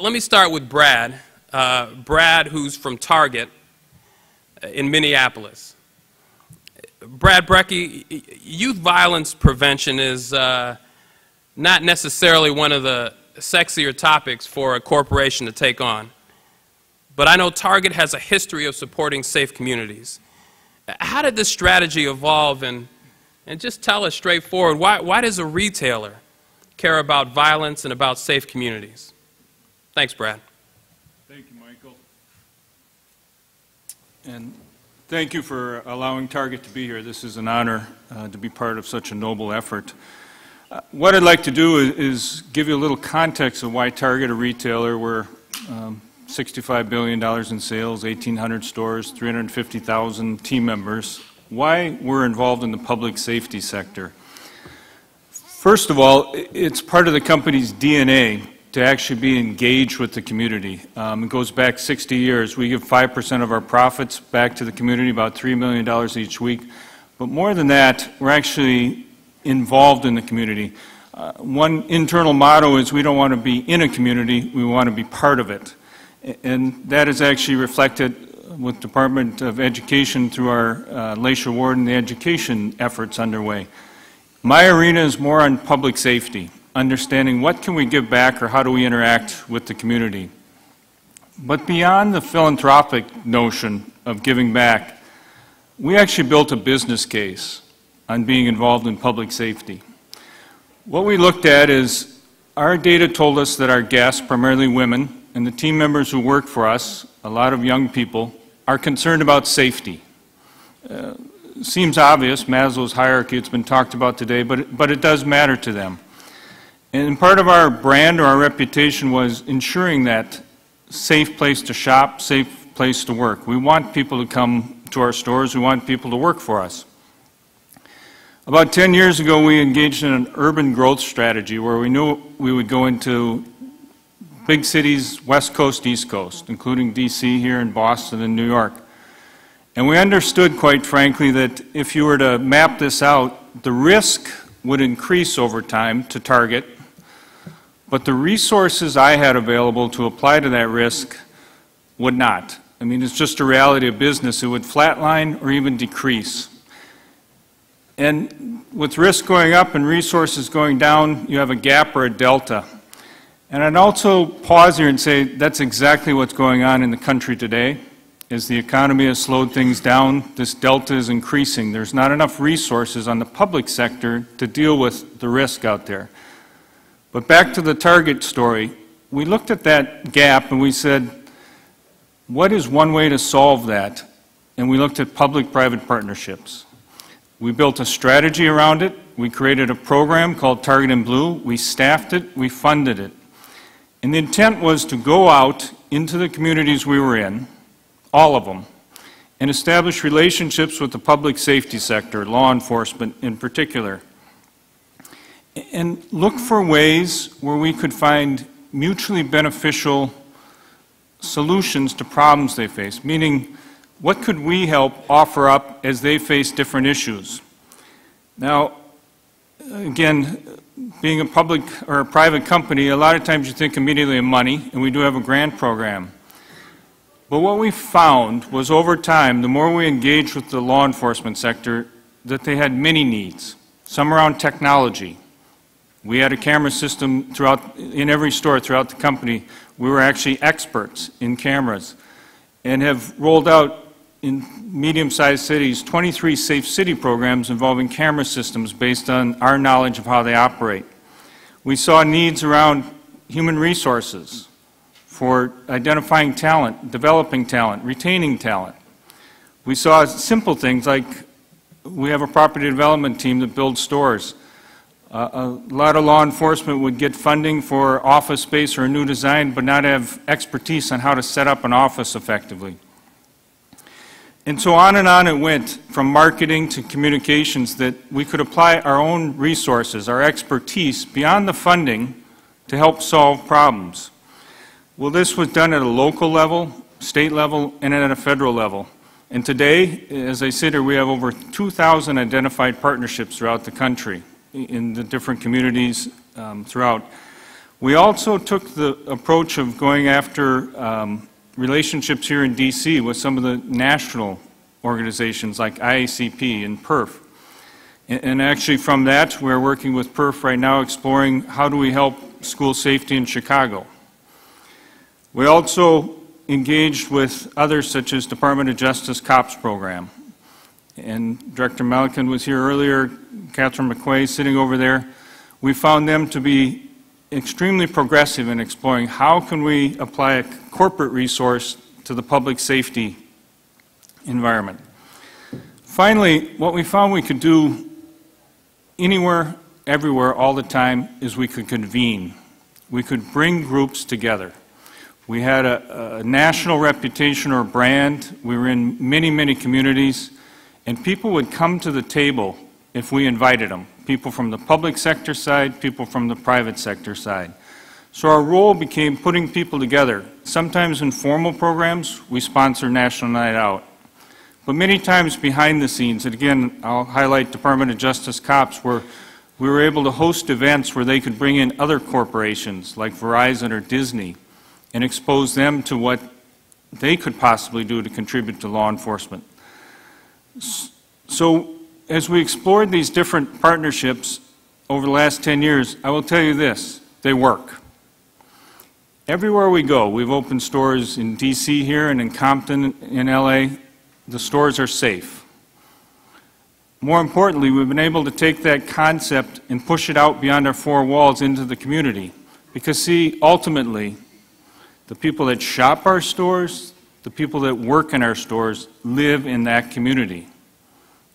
let me start with Brad. Brad, who's from Target in Minneapolis. Brad Brecky, youth violence prevention is not necessarily one of the sexier topics for a corporation to take on. But I know Target has a history of supporting safe communities. How did this strategy evolve, and just tell us straightforward, why does a retailer care about violence and about safe communities? Thanks, Brad. Thank you, Michael. And thank you for allowing Target to be here. This is an honor to be part of such a noble effort. What I'd like to do is give you a little context of why Target, a retailer, we're $65 billion in sales, 1,800 stores, 350,000 team members, why we're involved in the public safety sector. First of all, it's part of the company's DNA to actually be engaged with the community. It goes back 60 years. We give 5% of our profits back to the community, about $3 million each week. But more than that, we're actually involved in the community. One internal motto is we don't want to be in a community, we want to be part of it. And that is actually reflected with Department of Education through our Lacia Ward and the education efforts underway. My arena is more on public safety, understanding what can we give back or how do we interact with the community. But beyond the philanthropic notion of giving back, we actually built a business case on being involved in public safety. What we looked at is our data told us that our guests, primarily women, and the team members who work for us, a lot of young people, are concerned about safety. Seems obvious, Maslow's hierarchy, it's been talked about today, but it does matter to them. And part of our brand or our reputation was ensuring that safe place to shop, safe place to work. We want people to come to our stores, we want people to work for us. About 10 years ago, we engaged in an urban growth strategy where we knew we would go into big cities, West Coast, East Coast, including D.C. here in Boston and New York. And we understood, quite frankly, that if you were to map this out, the risk would increase over time to Target, but the resources I had available to apply to that risk would not. I mean, it's just a reality of business. It would flatline or even decrease. And with risk going up and resources going down, you have a gap or a delta. And I'd also pause here and say that's exactly what's going on in the country today. As the economy has slowed things down, this delta is increasing. There's not enough resources on the public sector to deal with the risk out there. But back to the Target story, we looked at that gap and we said, what is one way to solve that? And we looked at public-private partnerships. We built a strategy around it. We created a program called Target in Blue. We staffed it. We funded it. And the intent was to go out into the communities we were in, all of them, and establish relationships with the public safety sector, law enforcement in particular, and look for ways where we could find mutually beneficial solutions to problems they face, meaning what could we help offer up as they face different issues. Now, again, being a public or a private company, a lot of times you think immediately of money, and we do have a grant program. But what we found was over time, the more we engaged with the law enforcement sector, that they had many needs, some around technology. We had a camera system in every store throughout the company. We were actually experts in cameras and have rolled out in medium-sized cities 23 safe city programs involving camera systems based on our knowledge of how they operate. We saw needs around human resources for identifying talent, developing talent, retaining talent. We saw simple things like we have a property development team that builds stores. A lot of law enforcement would get funding for office space or a new design but not have expertise on how to set up an office effectively. And so on it went, from marketing to communications, that we could apply our own resources, our expertise, beyond the funding to help solve problems. Well, this was done at a local level, state level, and at a federal level. And today, as I sit here, we have over 2,000 identified partnerships throughout the country in the different communities throughout. We also took the approach of going after relationships here in D.C. with some of the national organizations like IACP and PERF. And actually from that, we're working with PERF right now exploring how do we help school safety in Chicago. We also engaged with others such as Department of Justice COPS program. And Director Malikan was here earlier, Catherine McQuay sitting over there. We found them to be extremely progressive in exploring how can we apply a corporate resource to the public safety environment. Finally, what we found we could do anywhere, everywhere, all the time is we could convene. We could bring groups together. We had a national reputation or brand. We were in many, many communities, and people would come to the table if we invited them. People from the public sector side, people from the private sector side. So our role became putting people together. Sometimes in formal programs, we sponsor National Night Out. But many times behind the scenes, and again, I'll highlight Department of Justice COPS, where we were able to host events where they could bring in other corporations like Verizon or Disney and expose them to what they could possibly do to contribute to law enforcement. So as we explored these different partnerships over the last 10 years, I will tell you this, they work. Everywhere we go, we've opened stores in D.C. here and in Compton in L.A., the stores are safe. More importantly, we've been able to take that concept and push it out beyond our four walls into the community. Because see, ultimately, the people that shop our stores, the people that work in our stores, live in that community.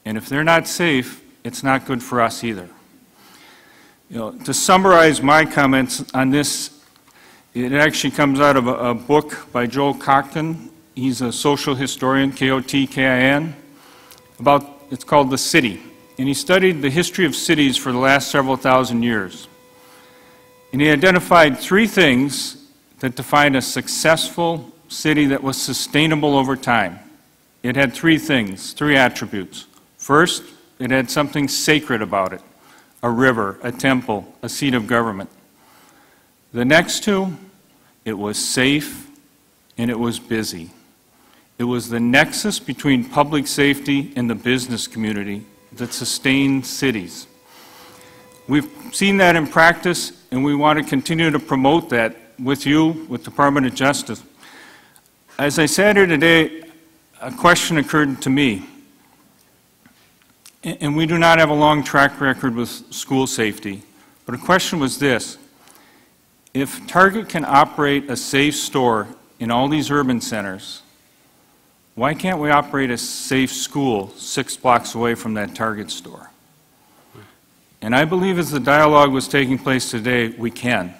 And if they're not safe, it's not good for us either. To summarize my comments on this, it actually comes out of a book by Joel Cockton. He's a social historian, K-O-T-K-I-N, it's called The City. And he studied the history of cities for the last several thousand years. And he identified three things that defined a successful city that was sustainable over time. It had three things, three attributes. First, it had something sacred about it, a river, a temple, a seat of government. The next two, it was safe and it was busy. It was the nexus between public safety and the business community that sustained cities. We've seen that in practice, and we want to continue to promote that with you, with Department of Justice. As I sat here today, a question occurred to me. And we do not have a long track record with school safety, but a question was this. If Target can operate a safe store in all these urban centers, why can't we operate a safe school 6 blocks away from that Target store? And I believe as the dialogue was taking place today, we can,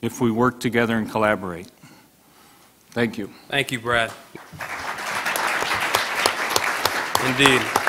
if we work together and collaborate. Thank you. Thank you, Brad. Indeed.